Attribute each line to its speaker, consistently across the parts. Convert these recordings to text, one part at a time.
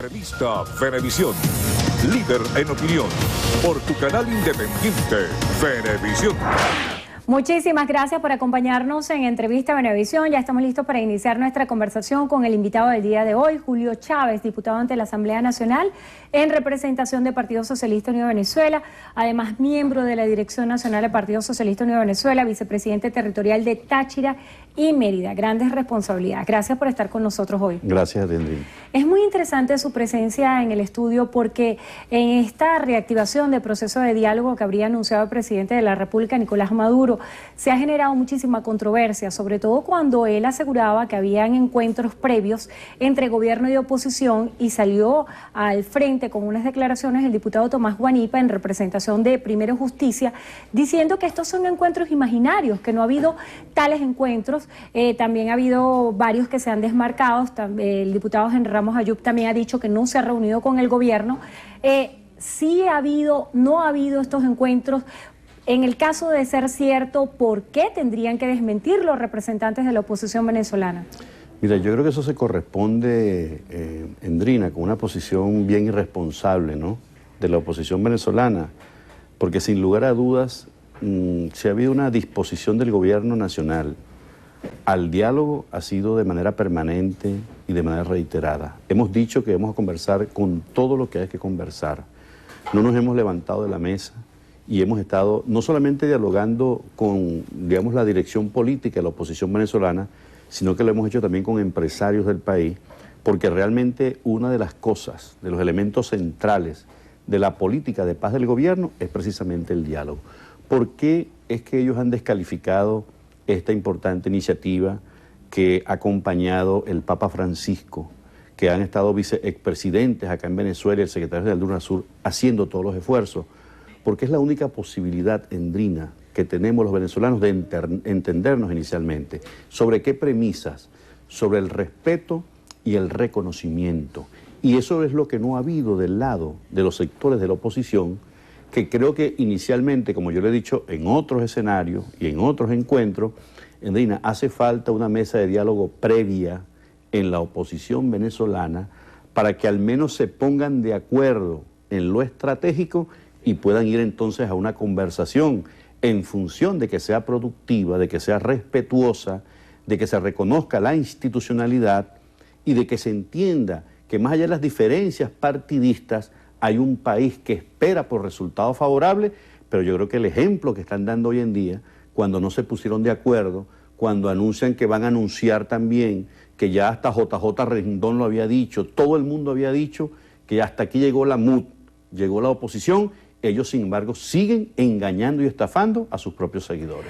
Speaker 1: Revista Venevisión, líder en opinión, por tu canal independiente, Venevisión.
Speaker 2: Muchísimas gracias por acompañarnos en Entrevista Venevisión. Ya estamos listos para iniciar nuestra conversación con el invitado del día de hoy, Julio Chávez, diputado ante la Asamblea Nacional en representación del Partido Socialista Unido de Venezuela, además miembro de la Dirección Nacional del Partido Socialista Unido de Venezuela, vicepresidente territorial de Táchira y Mérida. Grandes responsabilidades. Gracias por estar con nosotros hoy.
Speaker 3: Gracias, Adrián.
Speaker 2: Es muy interesante su presencia en el estudio porque en esta reactivación del proceso de diálogo que habría anunciado el presidente de la República, Nicolás Maduro, se ha generado muchísima controversia, sobre todo cuando él aseguraba que habían encuentros previos entre gobierno y oposición, y salió al frente con unas declaraciones el diputado Tomás Guanipa en representación de Primero Justicia, diciendo que estos son encuentros imaginarios, que no ha habido tales encuentros. También ha habido varios que se han desmarcado. El diputado Henry Ramos Ayub también ha dicho que no se ha reunido con el gobierno. Sí ha habido, no ha habido estos encuentros. En el caso de ser cierto, ¿por qué tendrían que desmentir los representantes de la oposición venezolana?
Speaker 3: Mira, yo creo que eso se corresponde, Endrina, con una posición bien irresponsable, ¿no?, de la oposición venezolana, porque sin lugar a dudas, si ha habido una disposición del gobierno nacional al diálogo, ha sido de manera permanente y de manera reiterada. Hemos dicho que vamos a conversar con todo lo que hay que conversar. No nos hemos levantado de la mesa y hemos estado no solamente dialogando con, digamos, la dirección política de la oposición venezolana, sino que lo hemos hecho también con empresarios del país, porque realmente una de las cosas, de los elementos centrales de la política de paz del gobierno es precisamente el diálogo. ¿Por qué es que ellos han descalificado esta importante iniciativa que ha acompañado el Papa Francisco, que han estado expresidentes acá en Venezuela y el secretario general de UNASUR haciendo todos los esfuerzos? Porque es la única posibilidad, Endrina, que tenemos los venezolanos de entendernos inicialmente. ¿Sobre qué premisas? Sobre el respeto y el reconocimiento. Y eso es lo que no ha habido del lado de los sectores de la oposición, que creo que inicialmente, como yo le he dicho en otros escenarios y en otros encuentros, Endrina, hace falta una mesa de diálogo previa en la oposición venezolana para que al menos se pongan de acuerdo en lo estratégico y puedan ir entonces a una conversación en función de que sea productiva, de que sea respetuosa, de que se reconozca la institucionalidad y de que se entienda que más allá de las diferencias partidistas hay un país que espera por resultados favorables. Pero yo creo que el ejemplo que están dando hoy en día, cuando no se pusieron de acuerdo, cuando anuncian que van a anunciar también, que ya hasta JJ Rendón lo había dicho, todo el mundo había dicho que hasta aquí llegó la MUD, llegó la oposición. Ellos, sin embargo, siguen engañando y estafando a sus propios seguidores.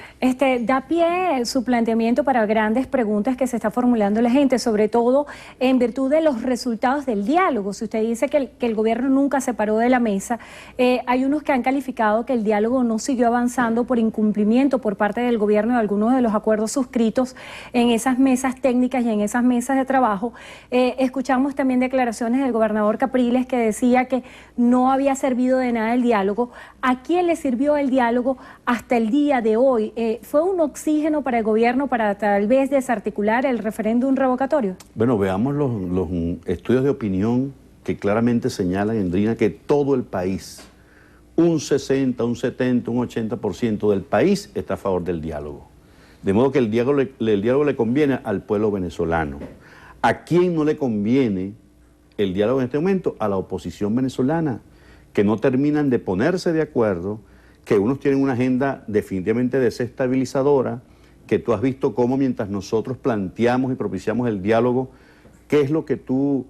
Speaker 2: Da pie su planteamiento para grandes preguntas que se está formulando la gente, sobre todo en virtud de los resultados del diálogo. Si usted dice que el gobierno nunca se paró de la mesa, hay unos que han calificado que el diálogo no siguió avanzando por incumplimiento por parte del gobierno de algunos de los acuerdos suscritos en esas mesas técnicas y en esas mesas de trabajo. Escuchamos también declaraciones del gobernador Capriles, que decía que no había servido de nada el diálogo. ¿A quién le sirvió el diálogo hasta el día de hoy? ¿Fue un oxígeno para el gobierno para tal vez desarticular el referéndum revocatorio? Bueno,
Speaker 3: veamos los estudios de opinión que claramente señalan, Endrina, que todo el país, un 60, un 70, un 80% del país está a favor del diálogo. De modo que el diálogo le conviene al pueblo venezolano. ¿A quién no le conviene el diálogo en este momento? A la oposición venezolana, que no terminan de ponerse de acuerdo, que unos tienen una agenda definitivamente desestabilizadora, que tú has visto cómo mientras nosotros planteamos y propiciamos el diálogo, ¿qué es lo que tú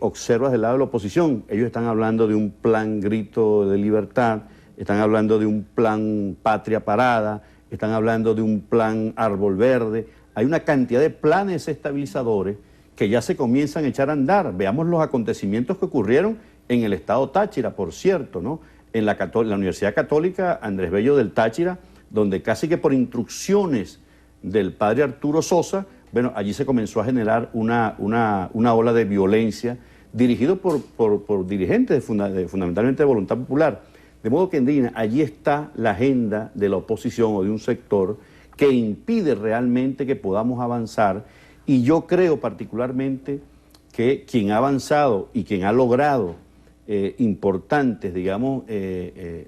Speaker 3: observas del lado de la oposición? Ellos están hablando de un plan Grito de Libertad, están hablando de un plan Patria Parada, están hablando de un plan Árbol Verde. Hay una cantidad de planes estabilizadores que ya se comienzan a echar a andar. Veamos los acontecimientos que ocurrieron en el estado Táchira, por cierto, ¿no? En la Universidad Católica Andrés Bello del Táchira, donde casi que por instrucciones del padre Arturo Sosa, bueno, allí se comenzó a generar una ola de violencia dirigido por dirigentes fundamentalmente de Voluntad Popular. De modo que, Endrina, allí está la agenda de la oposición o de un sector que impide realmente que podamos avanzar, y yo creo particularmente que quien ha avanzado y quien ha logrado importantes, digamos,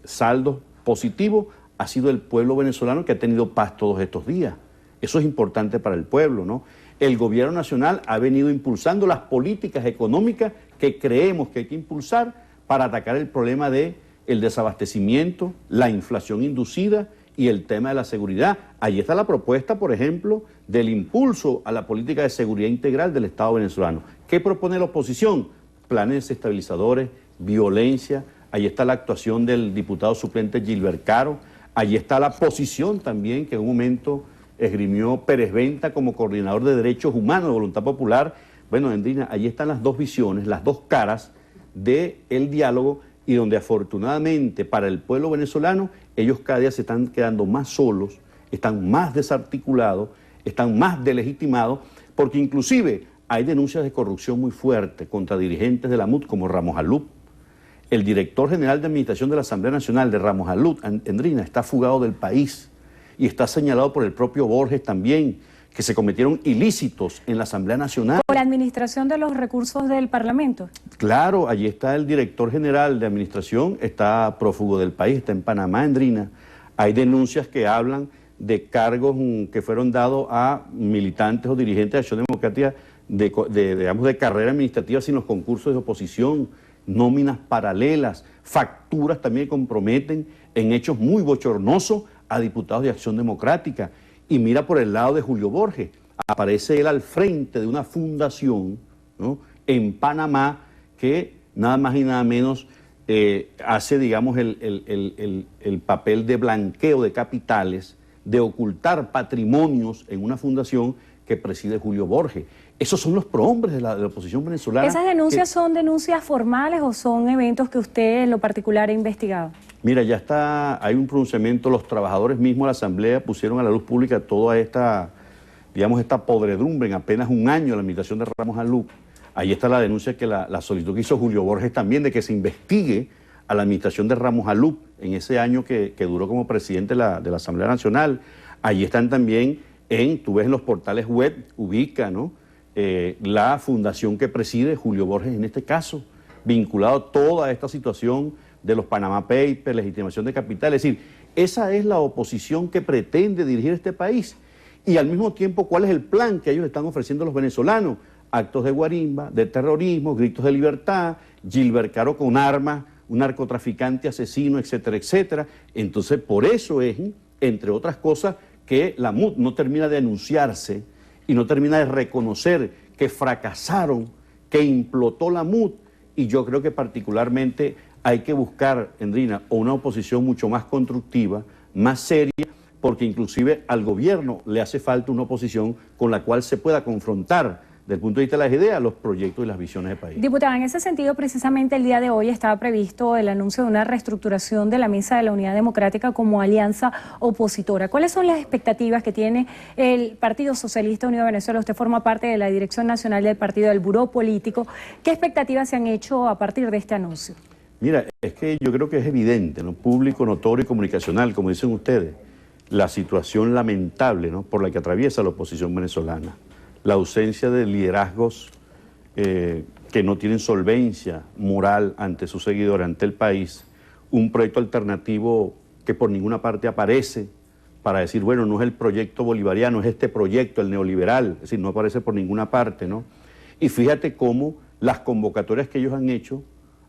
Speaker 3: saldos positivos ha sido el pueblo venezolano, que ha tenido paz todos estos días. Eso es importante para el pueblo, ¿no? El gobierno nacional ha venido impulsando las políticas económicas que creemos que hay que impulsar para atacar el problema del desabastecimiento, la inflación inducida y el tema de la seguridad. Allí está la propuesta, por ejemplo, del impulso a la política de seguridad integral del Estado venezolano. ¿Qué propone la oposición? Planes desestabilizadores, violencia. Allí está la actuación del diputado suplente Gilbert Caro. Allí está la posición también que en un momento esgrimió Pérez Venta como coordinador de derechos humanos de Voluntad Popular. Bueno, Endrina, allí están las dos visiones, las dos caras del diálogo, y donde afortunadamente para el pueblo venezolano ellos cada día se están quedando más solos, están más desarticulados, están más delegitimados, porque inclusive hay denuncias de corrupción muy fuertes contra dirigentes de la MUD como Ramos Alup. El director general de Administración de la Asamblea Nacional de Ramos Alup, Endrina, está fugado del país y está señalado por el propio Borges también, que se cometieron ilícitos en la Asamblea Nacional.
Speaker 2: ¿Por la administración de los recursos del Parlamento?
Speaker 3: Claro, allí está el director general de Administración, está prófugo del país, está en Panamá, Endrina. Hay denuncias que hablan de cargos que fueron dados a militantes o dirigentes de Acción Democrática de carrera administrativa sin los concursos de oposición, nóminas paralelas, facturas también que comprometen en hechos muy bochornosos a diputados de Acción Democrática. Y mira por el lado de Julio Borges, aparece él al frente de una fundación, ¿no?, en Panamá, que nada más y nada menos hace, digamos, el papel de blanqueo de capitales, de ocultar patrimonios en una fundación que preside Julio Borges. Esos son los prohombres de la oposición venezolana.
Speaker 2: ¿Esas denuncias son denuncias formales o son eventos que usted en lo particular ha investigado?
Speaker 3: Mira, ya está, hay un pronunciamiento, los trabajadores mismos de la Asamblea pusieron a la luz pública toda esta, digamos, esta podredumbre en apenas un año de la administración de Ramos Alup. Ahí está la denuncia, que la solicitud que hizo Julio Borges también, de que se investigue a la administración de Ramos Alup en ese año que duró como presidente de la Asamblea Nacional. Allí están también, tú ves en los portales web, ubica, ¿no?, la fundación que preside Julio Borges en este caso, vinculado a toda esta situación de los Panama Papers, legitimación de capital. Es decir, esa es la oposición que pretende dirigir este país. Y al mismo tiempo, ¿cuál es el plan que ellos están ofreciendo a los venezolanos? Actos de guarimba, de terrorismo, gritos de libertad, Gilbert Caro con armas, un narcotraficante asesino, etcétera, etcétera. Entonces, por eso es, entre otras cosas, que la MUD no termina de anunciarse y no termina de reconocer que fracasaron, que implotó la MUD. Y yo creo que particularmente hay que buscar, Endrina, una oposición mucho más constructiva, más seria, porque inclusive al gobierno le hace falta una oposición con la cual se pueda confrontar, desde el punto de vista de las ideas, los proyectos y las visiones de país.
Speaker 2: Diputada, en ese sentido, precisamente el día de hoy estaba previsto el anuncio de una reestructuración de la Mesa de la Unidad Democrática como alianza opositora. ¿Cuáles son las expectativas que tiene el Partido Socialista Unido de Venezuela? Usted forma parte de la Dirección Nacional del Partido, del Buró Político. ¿Qué expectativas se han hecho a partir de este anuncio?
Speaker 3: Mira, es que yo creo que es evidente, ¿no?, público, notorio y comunicacional, como dicen ustedes, la situación lamentable, ¿no?, por la que atraviesa la oposición venezolana. La ausencia de liderazgos que no tienen solvencia moral ante sus seguidores, ante el país, un proyecto alternativo que por ninguna parte aparece para decir, bueno, no es el proyecto bolivariano, es este proyecto, el neoliberal, es decir, no aparece por ninguna parte, ¿no? Y fíjate cómo las convocatorias que ellos han hecho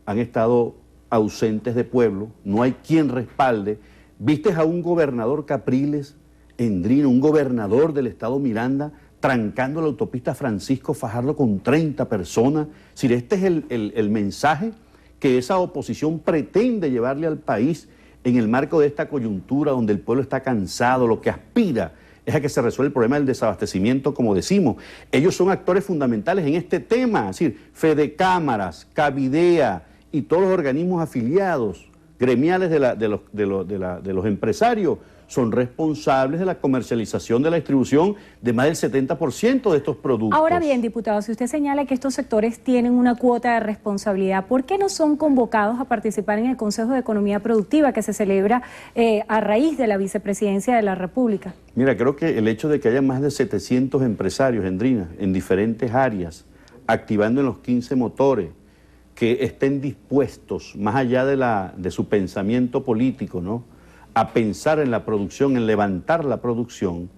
Speaker 3: han estado ausentes de pueblo, no hay quien respalde. ¿Viste a un gobernador Capriles, Endrino, un gobernador del estado Miranda, trancando la autopista Francisco Fajardo con 30 personas? Es decir, este es el mensaje que esa oposición pretende llevarle al país en el marco de esta coyuntura donde el pueblo está cansado, lo que aspira es a que se resuelva el problema del desabastecimiento, como decimos. Ellos son actores fundamentales en este tema, es decir, Fedecámaras, Cavidea y todos los organismos afiliados, gremiales de los empresarios, son responsables de la comercialización, de la distribución de más del 70% de estos productos.
Speaker 2: Ahora bien, diputado, si usted señala que estos sectores tienen una cuota de responsabilidad, ¿por qué no son convocados a participar en el Consejo de Economía Productiva que se celebra a raíz de la vicepresidencia de la República?
Speaker 3: Mira, creo que el hecho de que haya más de 700 empresarios, Endrina, en diferentes áreas, activando en los 15 motores, que estén dispuestos, más allá de su pensamiento político, ¿no?, a pensar en la producción, en levantar la producción.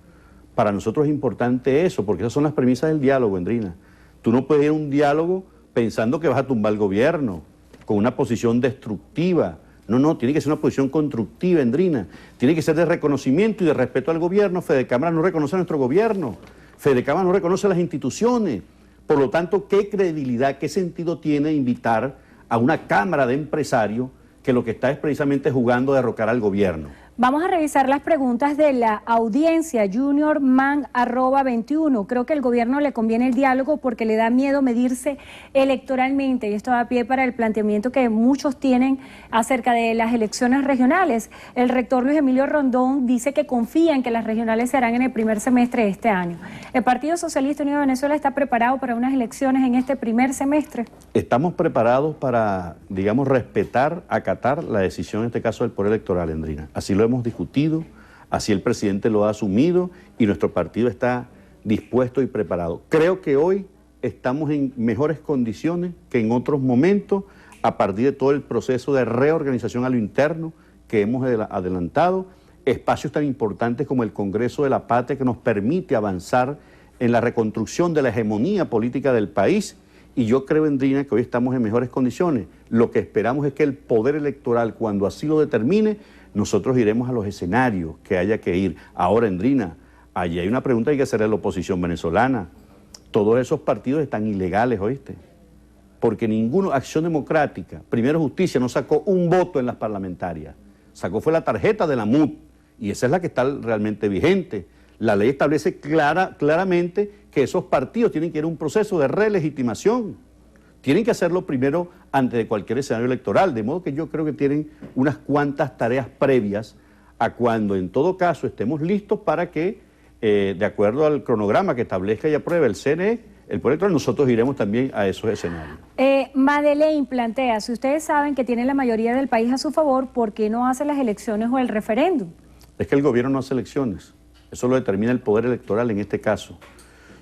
Speaker 3: Para nosotros es importante eso, porque esas son las premisas del diálogo, Endrina. Tú no puedes ir a un diálogo pensando que vas a tumbar el gobierno, con una posición destructiva. No, tiene que ser una posición constructiva, Endrina. Tiene que ser de reconocimiento y de respeto al gobierno. Fedecámara no reconoce a nuestro gobierno. Fedecámara no reconoce a las instituciones. Por lo tanto, ¿qué credibilidad, qué sentido tiene invitar a una cámara de empresarios que lo que está es precisamente jugando a derrocar al gobierno?
Speaker 2: Vamos a revisar las preguntas de la audiencia. JuniorMan@21. Creo que al gobierno le conviene el diálogo porque le da miedo medirse electoralmente. Y esto da pie para el planteamiento que muchos tienen acerca de las elecciones regionales. El rector Luis Emilio Rondón dice que confía en que las regionales se harán en el primer semestre de este año. ¿El Partido Socialista Unido de Venezuela está preparado para unas elecciones en este primer semestre?
Speaker 3: Estamos preparados para, digamos, respetar, acatar la decisión, en este caso, del Poder Electoral, Endrina. Así lo hemos discutido, así el presidente lo ha asumido y nuestro partido está dispuesto y preparado. Creo que hoy estamos en mejores condiciones que en otros momentos a partir de todo el proceso de reorganización a lo interno que hemos adelantado, espacios tan importantes como el Congreso de la Patria que nos permite avanzar en la reconstrucción de la hegemonía política del país. Y yo creo, Endrina, que hoy estamos en mejores condiciones. Lo que esperamos es que el Poder Electoral, cuando así lo determine, nosotros iremos a los escenarios que haya que ir. Ahora, Endrina, allí hay una pregunta que hay que hacerle a la oposición venezolana. Todos esos partidos están ilegales, ¿oíste? Porque ninguno, Acción Democrática, Primero Justicia, no sacó un voto en las parlamentarias. Fue la tarjeta de la MUD, y esa es la que está realmente vigente. La ley establece claramente que esos partidos tienen que ir a un proceso de relegitimación. Tienen que hacerlo primero antes de cualquier escenario electoral, de modo que yo creo que tienen unas cuantas tareas previas a cuando en todo caso estemos listos para que, de acuerdo al cronograma que establezca y apruebe el CNE, el Poder Electoral, nosotros iremos también a esos escenarios.
Speaker 2: Madeleine plantea, si ustedes saben que tienen la mayoría del país a su favor, ¿por qué no hacen las elecciones o el referéndum?
Speaker 3: Es que el gobierno no hace elecciones, eso lo determina el Poder Electoral en este caso.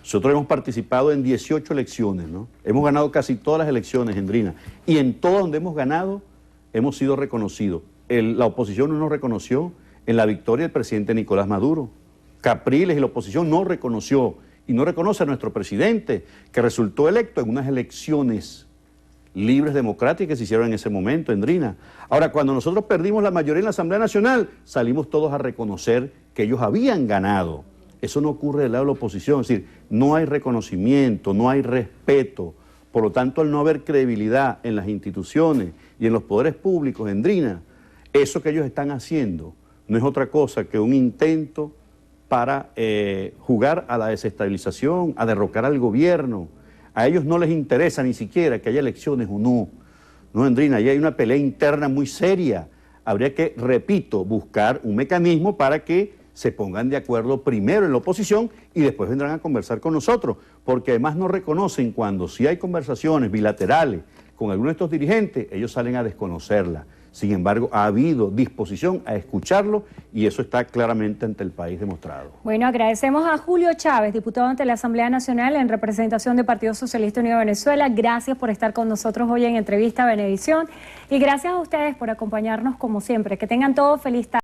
Speaker 3: Nosotros hemos participado en 18 elecciones, ¿no? Hemos ganado casi todas las elecciones, Endrina, y en todas donde hemos ganado hemos sido reconocidos. La oposición no nos reconoció en la victoria del presidente Nicolás Maduro. Capriles y la oposición no reconoció y no reconoce a nuestro presidente, que resultó electo en unas elecciones libres, democráticas que se hicieron en ese momento, Endrina. Ahora, cuando nosotros perdimos la mayoría en la Asamblea Nacional, salimos todos a reconocer que ellos habían ganado. Eso no ocurre del lado de la oposición, es decir, no hay reconocimiento, no hay respeto. Por lo tanto, al no haber credibilidad en las instituciones y en los poderes públicos, Endrina, eso que ellos están haciendo no es otra cosa que un intento para jugar a la desestabilización, a derrocar al gobierno. A ellos no les interesa ni siquiera que haya elecciones o no. No, Endrina, ahí hay una pelea interna muy seria. Habría que, repito, buscar un mecanismo para que se pongan de acuerdo primero en la oposición y después vendrán a conversar con nosotros, porque además no reconocen cuando sí hay conversaciones bilaterales con algunos de estos dirigentes, ellos salen a desconocerla. Sin embargo, ha habido disposición a escucharlo y eso está claramente ante el país demostrado.
Speaker 2: Bueno, agradecemos a Julio Chávez, diputado ante la Asamblea Nacional en representación del Partido Socialista Unido de Venezuela. Gracias por estar con nosotros hoy en Entrevista Venevisión y gracias a ustedes por acompañarnos como siempre. Que tengan todos feliz tarde.